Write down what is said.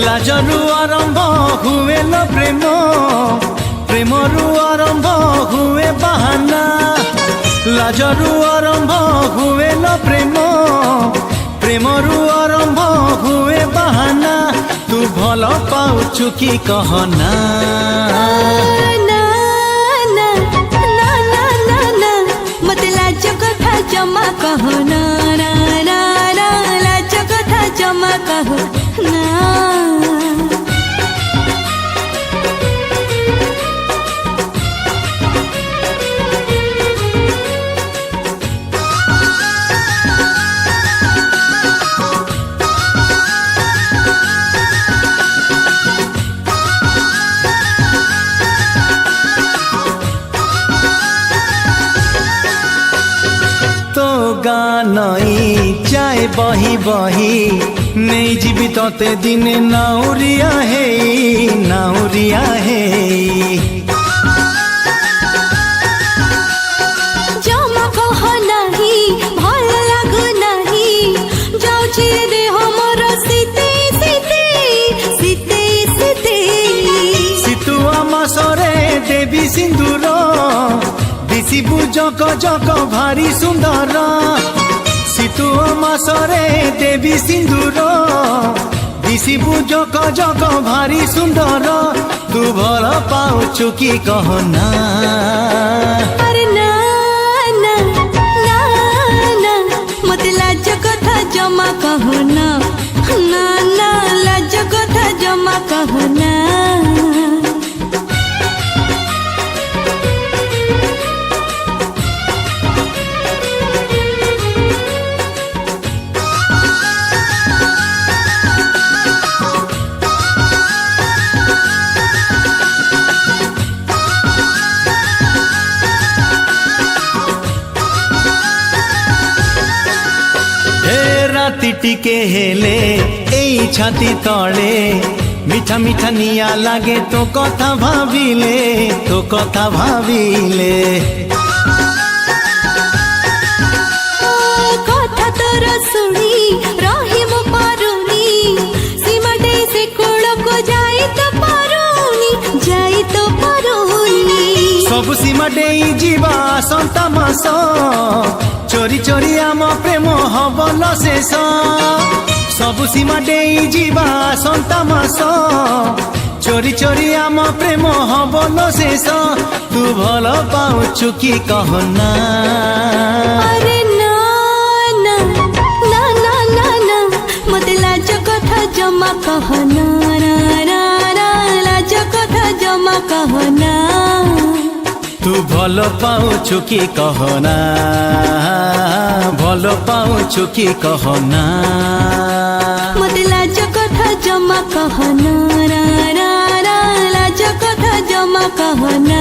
लाजरू आरंभ हुए न प्रेम प्रेमरू आरंभ हुए बहाना लाजरू आरंभ हुए न प्रेम प्रेमरू आरंभ हुए बहाना तू भल पाउछु कि कहना मते लाज कथा जमा कहना लाज कथा जमा कहना गानई जाए बही बही नहीं जीवी तते दिने नाउरिया है जमा कह नहीं भल लागु नहीं जाउछि देह मोर सीते सीते सीते सीते सितुआ मासरे देवी सिंदूर दिशिबु जक जक भारी सुंदर सितुआ मासरे देवी सिंदूर दिशिबु जक जक भारी सुंदर तू भल पाउछु कि कहना अरे ना ना ना ना मते लाज कथा जमा कहना ना ना लाज कथा जमा कहना टिके हेले एई छाती तले मीठा मीठा निया लागे तो कथा भाविले कथा तोर सुनी रही मो पारुनी सीमा दे से कोड़ को जाई तो पारुनी सब सीमा दे जीवा संता मास चोरी चोरी आम प्रेम हबल शेष सब सीमा दे जीवा संता मास चोरी चोरी आम प्रेम हबल शेष तू भल पाउछु कि कहना अरे ना ना ना ना ना ना मते लाज कथा जमा कहना लाज कथा जमा कहना तू भल पाउछु कि कहना भल पाउछु कि कहना मते लाज कथा जमा कहना लाज कथा जमा कहना।